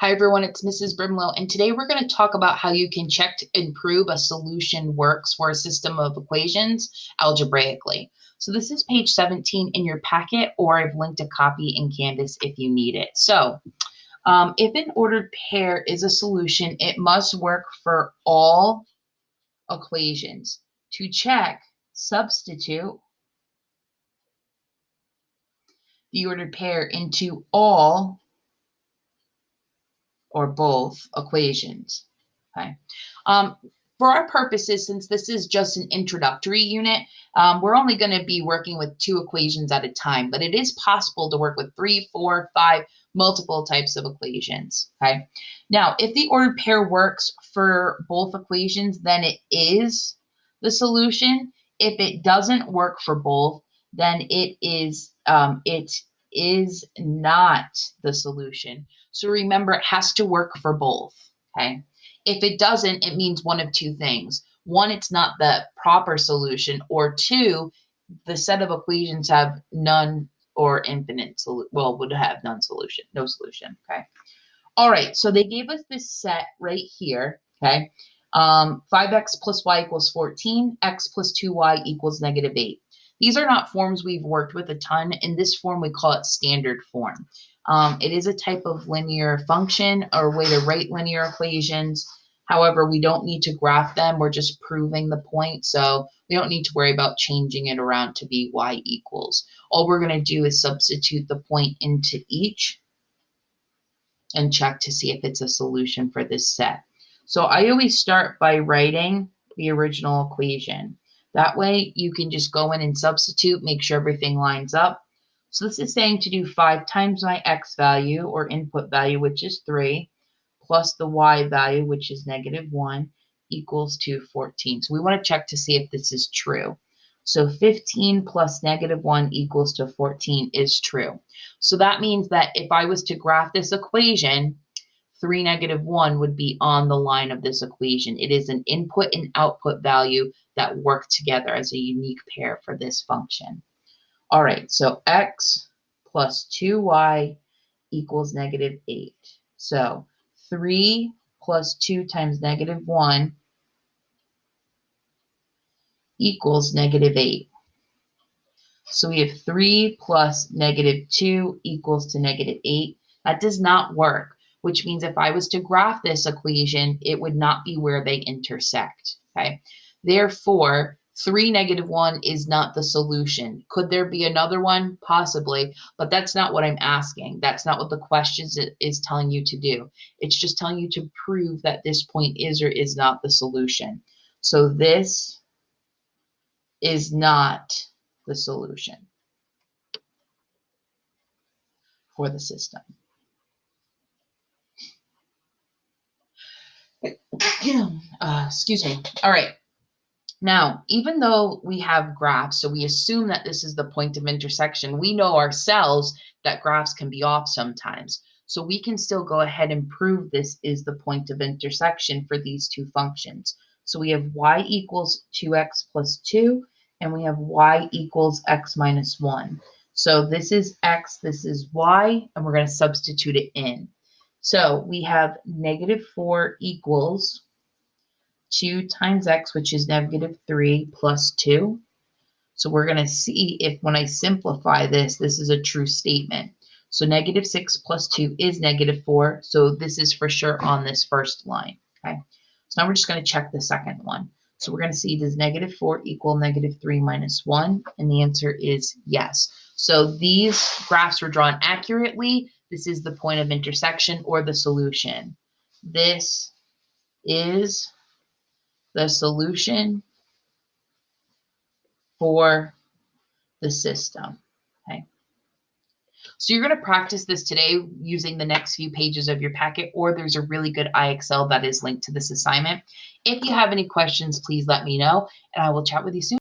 Hi everyone, it's Mrs. Brimlow, and today we're going to talk about how you can check to improve a solution works for a system of equations algebraically. So this is page 17 in your packet, or I've linked a copy in Canvas if you need it. So if an ordered pair is a solution, it must work for all equations. To check, substitute the ordered pair into all or both equations. Okay. For our purposes, since this is just an introductory unit, we're only going to be working with 2 equations at a time, but it is possible to work with 3, 4, 5, multiple types of equations. Okay. Now, if the ordered pair works for both equations, then it is the solution. If it doesn't work for both, then it is not the solution. So remember, it has to work for both, okay? If it doesn't, it means one of 2 things. 1, it's not the proper solution, or 2, the set of equations have none or infinite would have no solution, okay? All right, so they gave us this set right here, okay? 5x plus y equals 14, x plus 2y equals -8. These are not forms we've worked with a ton. In this form, we call it standard form. It is a type of linear function or way to write linear equations. However, we don't need to graph them. We're just proving the point, so we don't need to worry about changing it around to be y equals. All we're going to do is substitute the point into each and check to see if it's a solution for this set. So I always start by writing the original equation. That way you can just go in and substitute, make sure everything lines up. So this is saying to do 5 times my x value, or input value, which is 3, plus the y value, which is -1, equals to 14. So we want to check to see if this is true. So 15 plus -1 equals to 14 is true. So that means that if I was to graph this equation, 3, -1 would be on the line of this equation. It is an input and output value that work together as a unique pair for this function. All right, so x plus 2y equals -8. So 3 plus 2 times -1 equals -8. So we have 3 plus -2 equals to -8. That does not work, which means if I was to graph this equation, it would not be where they intersect. Okay. Therefore, 3, -1 is not the solution. Could there be another one? Possibly, but that's not what I'm asking. That's not what the question is telling you to do. It's just telling you to prove that this point is or is not the solution. So this is not the solution for the system. Excuse me. All right. Now, even though we have graphs, so we assume that this is the point of intersection, we know ourselves that graphs can be off sometimes. So we can still go ahead and prove this is the point of intersection for these 2 functions. So we have y equals 2x plus 2, and we have y equals x minus 1. So this is x, this is y, and we're going to substitute it in. So we have -4 equals 2 times x, which is -3 plus 2. So we're going to see if when I simplify this, this is a true statement. So -6 plus 2 is -4. So this is for sure on this first line. Okay. So now we're just going to check the second one. So we're going to see, does -4 equal -3 minus 1? And the answer is yes. So these graphs were drawn accurately. This is the point of intersection or the solution. This is the solution for the system. Okay. So you're going to practice this today using the next few pages of your packet, or there's a really good IXL that is linked to this assignment. If you have any questions, please let me know, and I will chat with you soon.